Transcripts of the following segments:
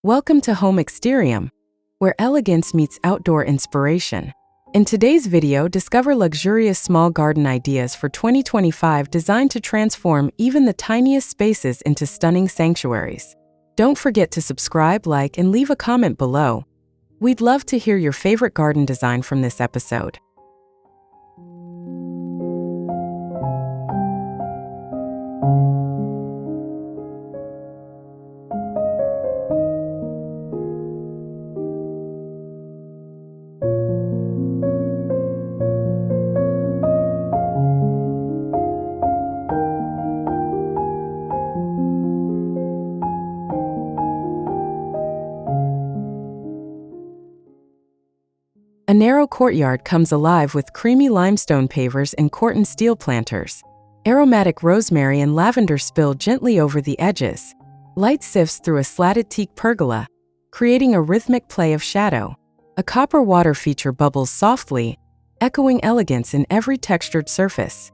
Welcome to Home Exterium, where elegance meets outdoor inspiration. In today's video, discover luxurious small garden ideas for 2025 designed to transform even the tiniest spaces into stunning sanctuaries. Don't forget to subscribe, like, and leave a comment below. We'd love to hear your favorite garden design from this episode. A narrow courtyard comes alive with creamy limestone pavers and corten steel planters. Aromatic rosemary and lavender spill gently over the edges. Light sifts through a slatted teak pergola, creating a rhythmic play of shadow. A copper water feature bubbles softly, echoing elegance in every textured surface.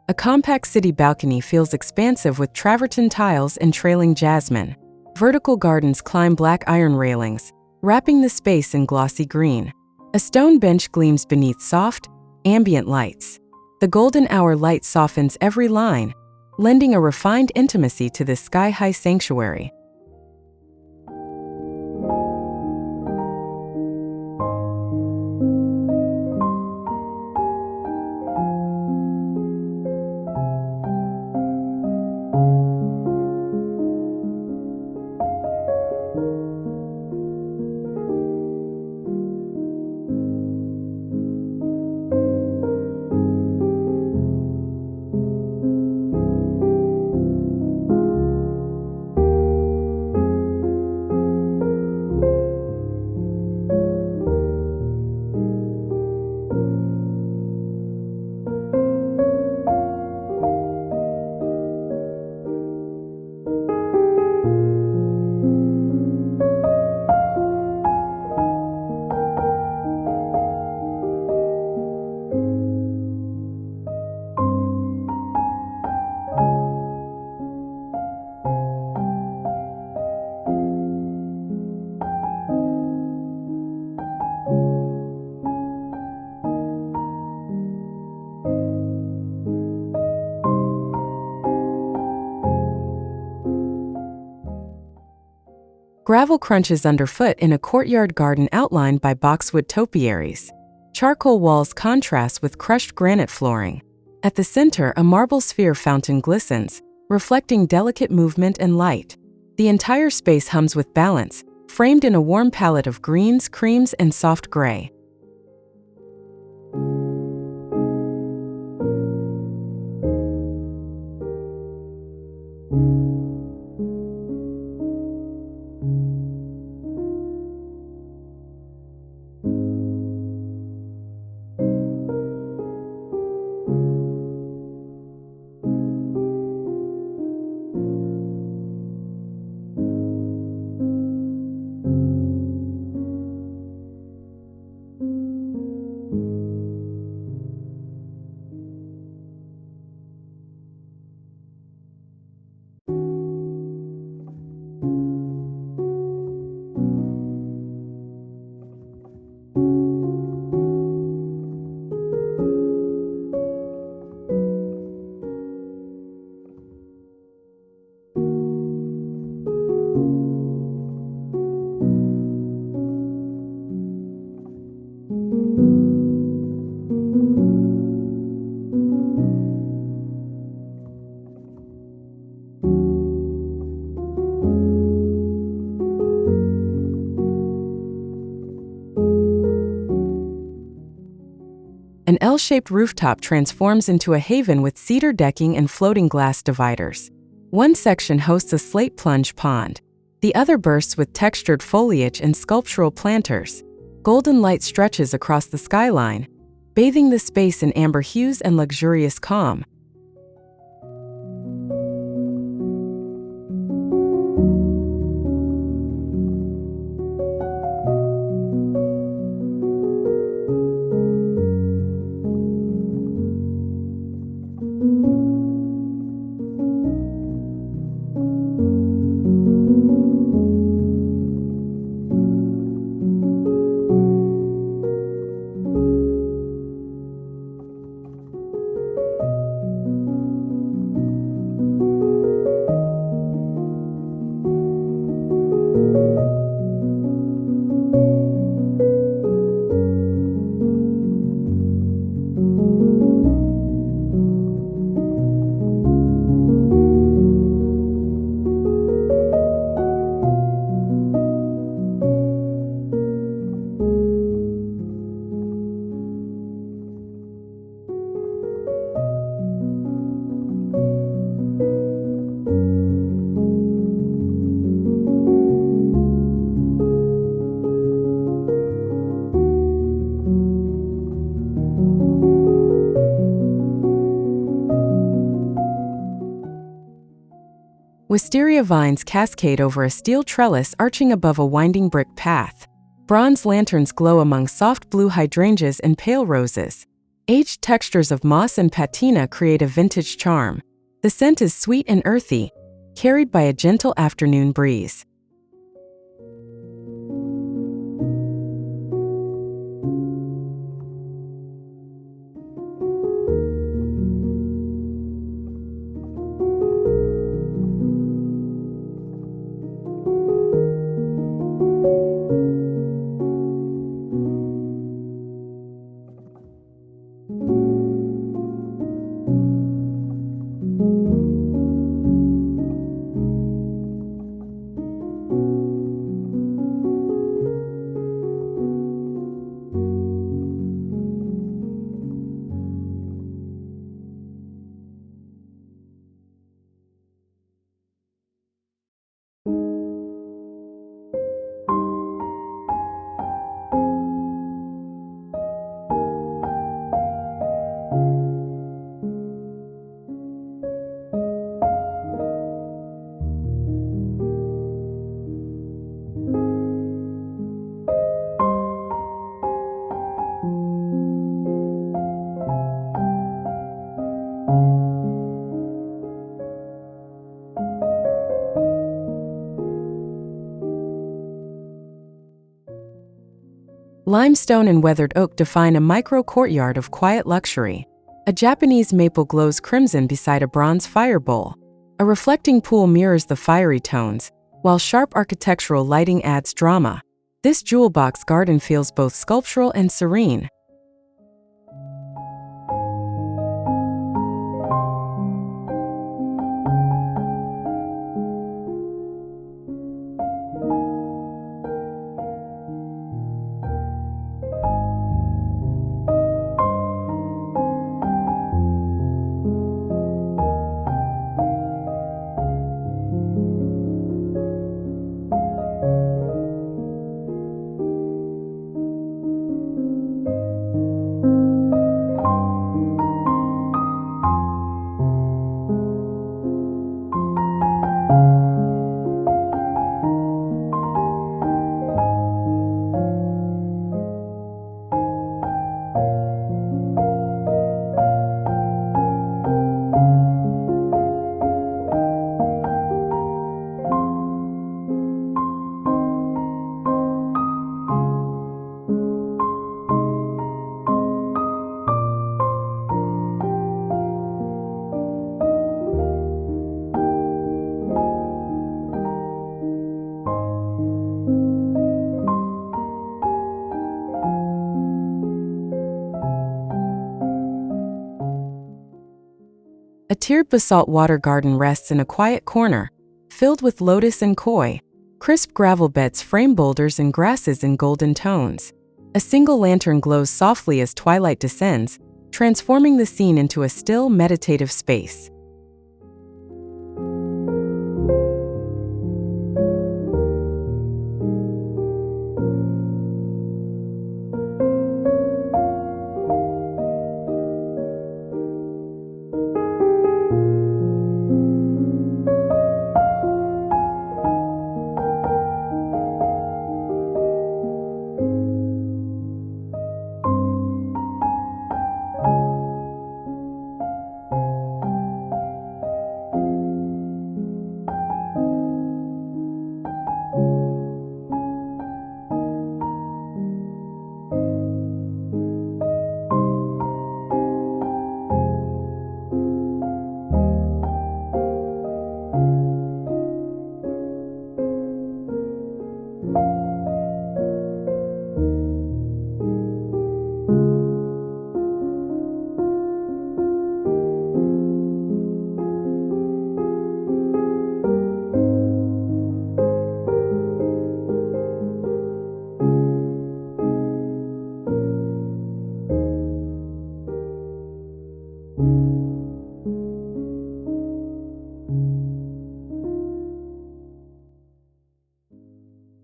A compact city balcony feels expansive with travertine tiles and trailing jasmine. Vertical gardens climb black iron railings, wrapping the space in glossy green. A stone bench gleams beneath soft, ambient lights. The golden hour light softens every line, lending a refined intimacy to this sky-high sanctuary. Gravel crunches underfoot in a courtyard garden outlined by boxwood topiaries. Charcoal walls contrast with crushed granite flooring. At the center, a marble sphere fountain glistens, reflecting delicate movement and light. The entire space hums with balance, framed in a warm palette of greens, creams, and soft gray. An L-shaped rooftop transforms into a haven with cedar decking and floating glass dividers. One section hosts a slate plunge pond, The other bursts with textured foliage and sculptural planters. Golden light stretches across the skyline, bathing the space in amber hues and luxurious calm. Wisteria vines cascade over a steel trellis arching above a winding brick path. Bronze lanterns glow among soft blue hydrangeas and pale roses. Aged textures of moss and patina create a vintage charm. The scent is sweet and earthy, carried by a gentle afternoon breeze. Limestone and weathered oak define a micro-courtyard of quiet luxury. A Japanese maple glows crimson beside a bronze fire bowl. A reflecting pool mirrors the fiery tones, while sharp architectural lighting adds drama. This jewel box garden feels both sculptural and serene. A tiered basalt water garden rests in a quiet corner, filled with lotus and koi. Crisp gravel beds frame boulders and grasses in golden tones. A single lantern glows softly as twilight descends, transforming the scene into a still, meditative space.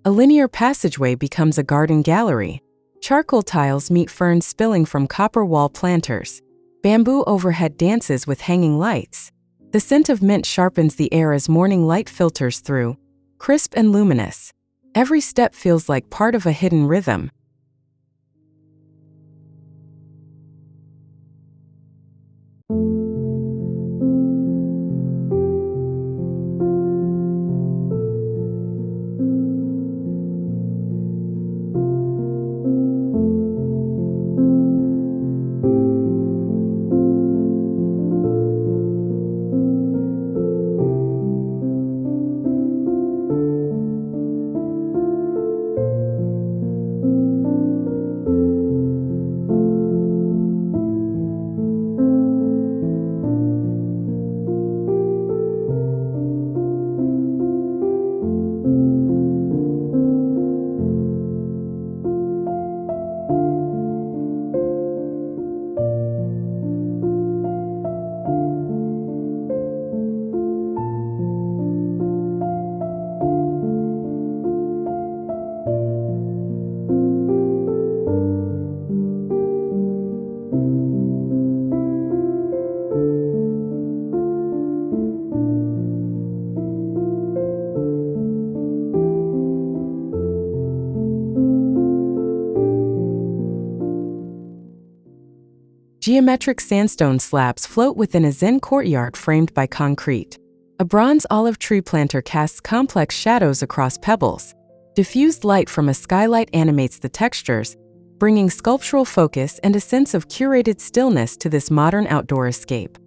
A linear passageway becomes a garden gallery. Charcoal tiles meet ferns spilling from copper wall planters. Bamboo overhead dances with hanging lights. The scent of mint sharpens the air as morning light filters through, crisp and luminous. Every step feels like part of a hidden rhythm. Geometric sandstone slabs float within a zen courtyard framed by concrete. A bronze olive tree planter casts complex shadows across pebbles. Diffused light from a skylight animates the textures, bringing sculptural focus and a sense of curated stillness to this modern outdoor escape.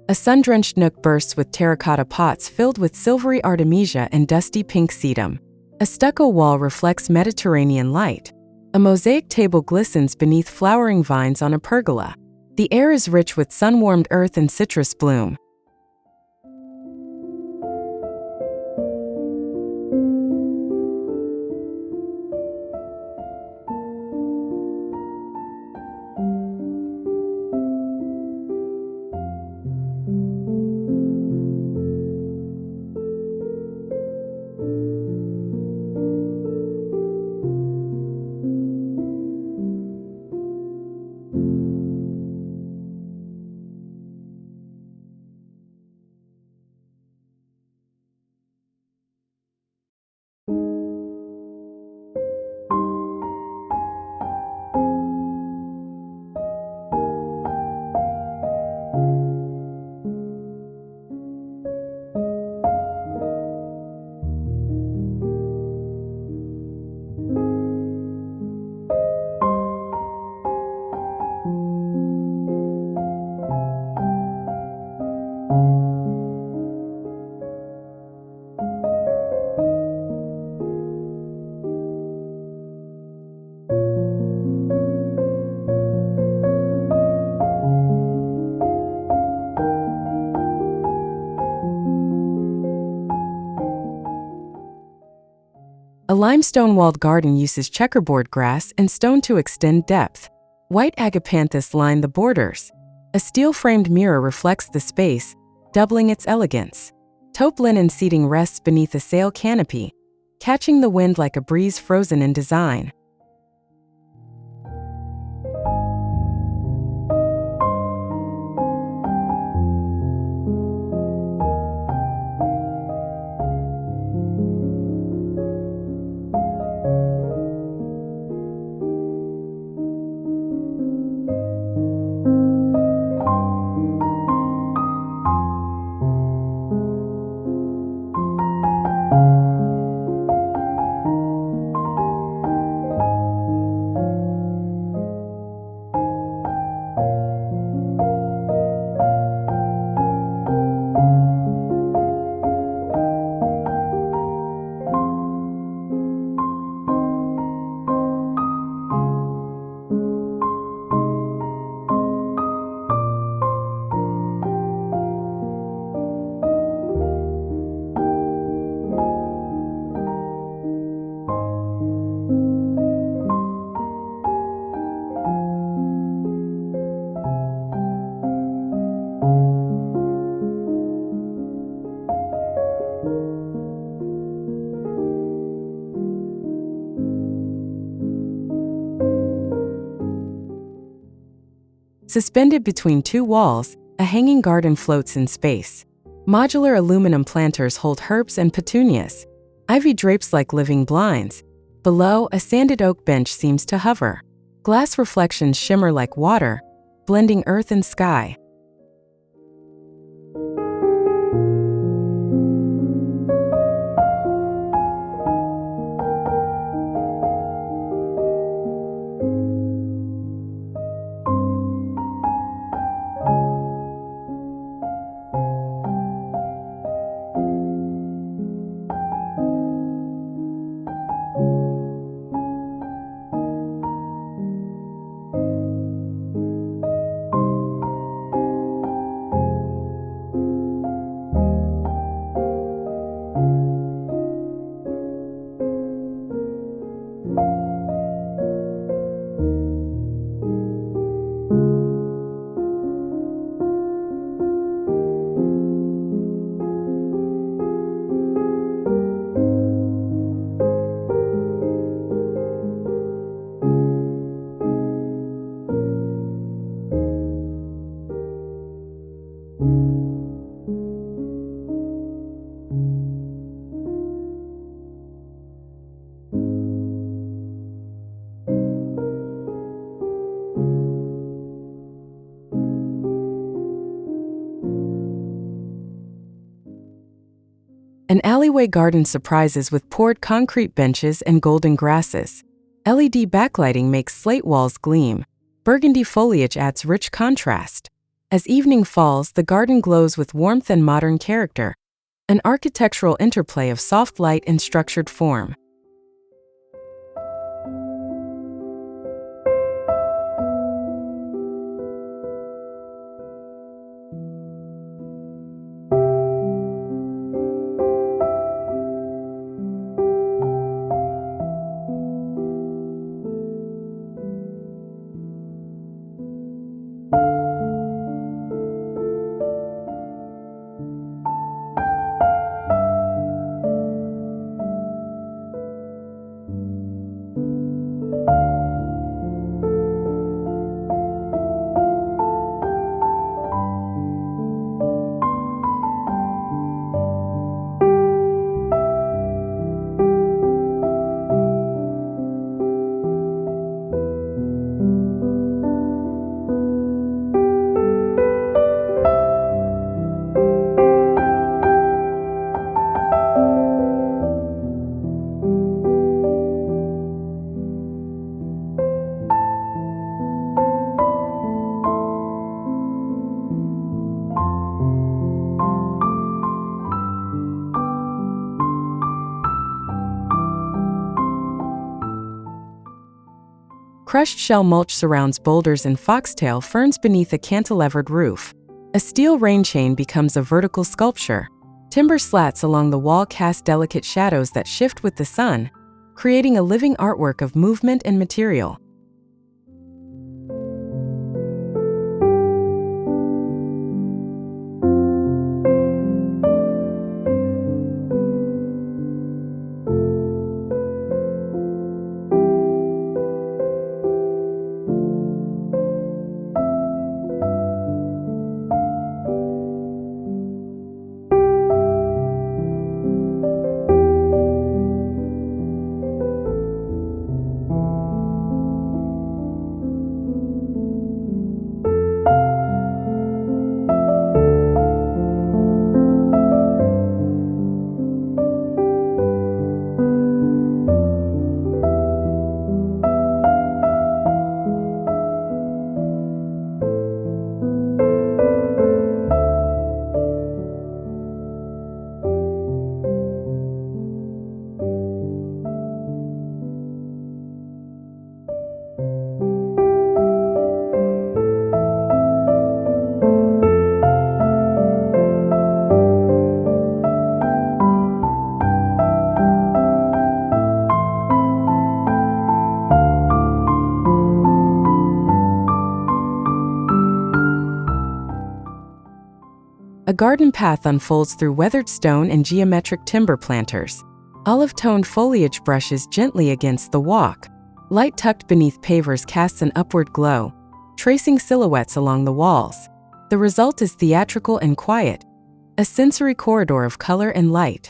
A sun-drenched nook bursts with terracotta pots filled with silvery artemisia and dusty pink sedum. A stucco wall reflects Mediterranean light. A mosaic table glistens beneath flowering vines on a pergola. The air is rich with sun-warmed earth and citrus bloom. A limestone-walled garden uses checkerboard grass and stone to extend depth. White agapanthus line the borders. A steel-framed mirror reflects the space, doubling its elegance. Taupe linen seating rests beneath a sail canopy, catching the wind like a breeze frozen in design. Suspended between two walls, a hanging garden floats in space. Modular aluminum planters hold herbs and petunias. Ivy drapes like living blinds. Below, a sanded oak bench seems to hover. Glass reflections shimmer like water, blending earth and sky. An alleyway garden surprises with poured concrete benches and golden grasses. LED backlighting makes slate walls gleam. Burgundy foliage adds rich contrast. As evening falls, the garden glows with warmth and modern character, an architectural interplay of soft light and structured form. Crushed shell mulch surrounds boulders and foxtail ferns beneath a cantilevered roof. A steel rain chain becomes a vertical sculpture. Timber slats along the wall cast delicate shadows that shift with the sun, creating a living artwork of movement and material. garden path unfolds through weathered stone and geometric timber planters. Olive-toned foliage brushes gently against the walk. Light tucked beneath pavers casts an upward glow, tracing silhouettes along the walls. The result is theatrical and quiet, a sensory corridor of color and light.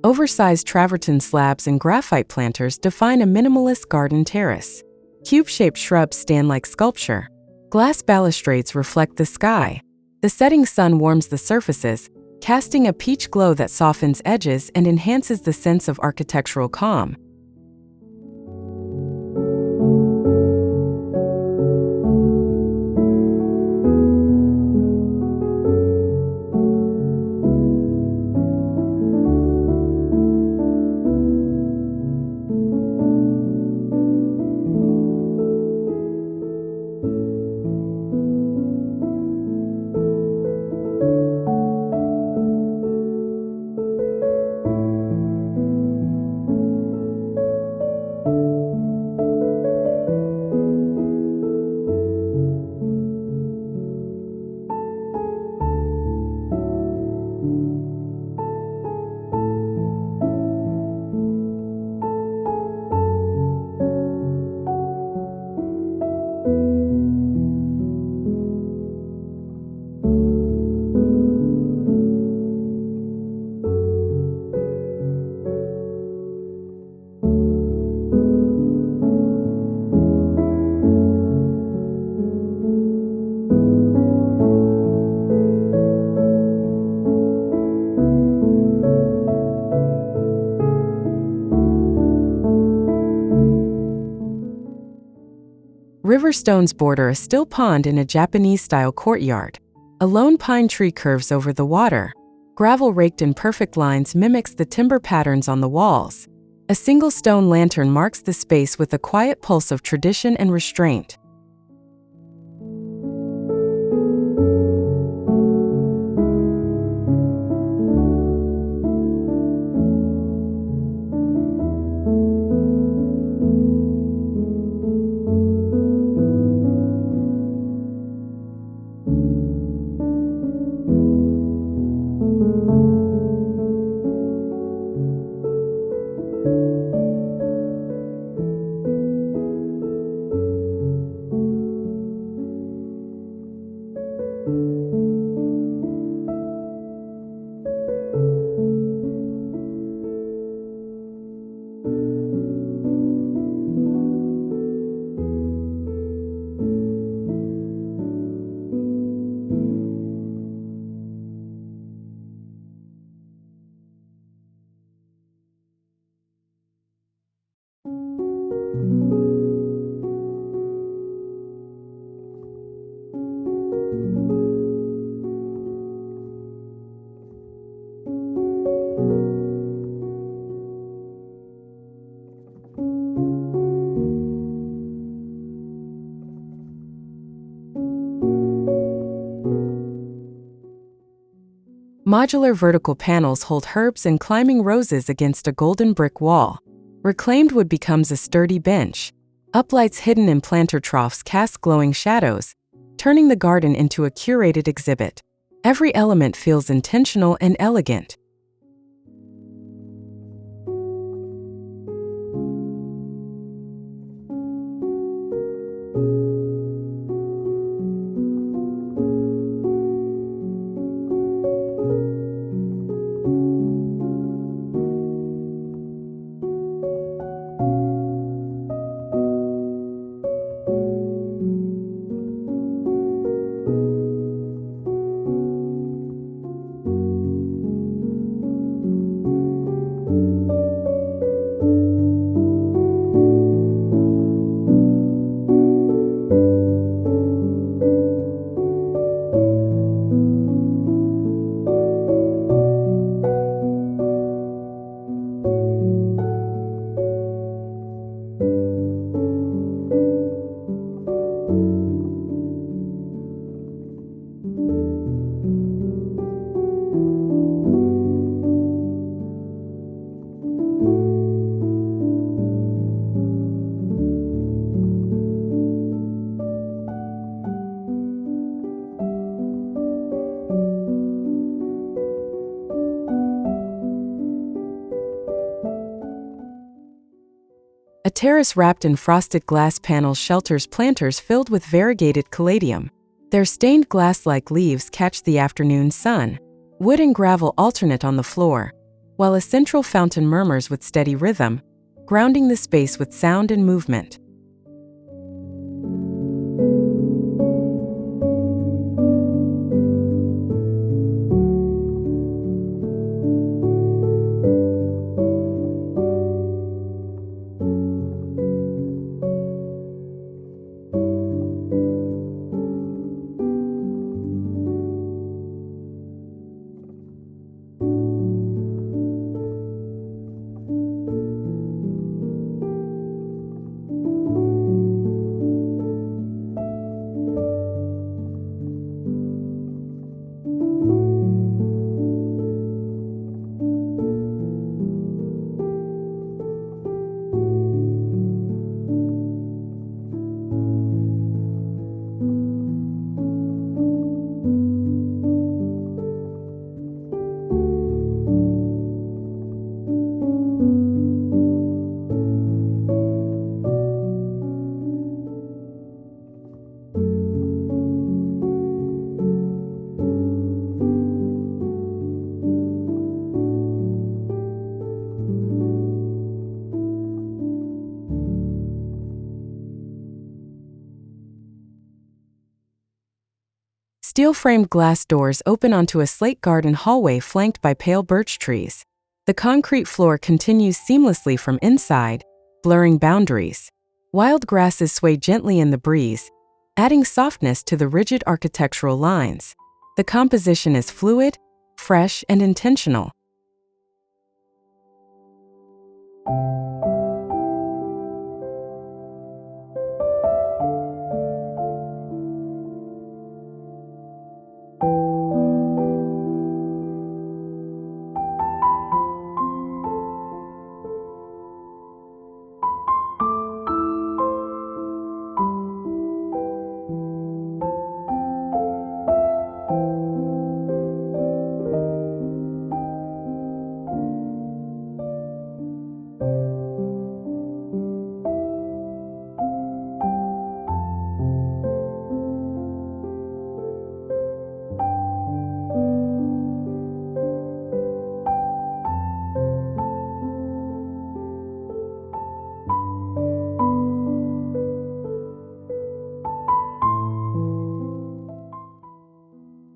Oversized travertine slabs and graphite planters define a minimalist garden terrace. Cube-shaped shrubs stand like sculpture. Glass balustrades reflect the sky. The setting sun warms the surfaces, casting a peach glow that softens edges and enhances the sense of architectural calm. Riverstones border a still pond in a Japanese-style courtyard. A lone pine tree curves over the water. Gravel raked in perfect lines mimics the timber patterns on the walls. A single stone lantern marks the space with a quiet pulse of tradition and restraint. Modular vertical panels hold herbs and climbing roses against a golden brick wall. Reclaimed wood becomes a sturdy bench. Uplights hidden in planter troughs cast glowing shadows, turning the garden into a curated exhibit. Every element feels intentional and elegant. A terrace wrapped in frosted glass panels shelters planters filled with variegated caladium. Their stained glass-like leaves catch the afternoon sun. Wood and gravel alternate on the floor, while a central fountain murmurs with steady rhythm, grounding the space with sound and movement. Steel-framed glass doors open onto a slate garden hallway flanked by pale birch trees. The concrete floor continues seamlessly from inside, blurring boundaries. Wild grasses sway gently in the breeze, adding softness to the rigid architectural lines. The composition is fluid, fresh, and intentional.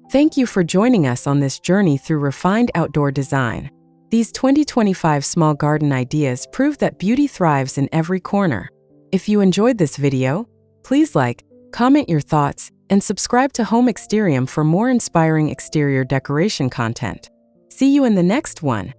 Thank you for joining us on this journey through refined outdoor design. These 2025 small garden ideas prove that beauty thrives in every corner. If you enjoyed this video, please like, comment your thoughts, and subscribe to Home Exterium for more inspiring exterior decoration content. See you in the next one.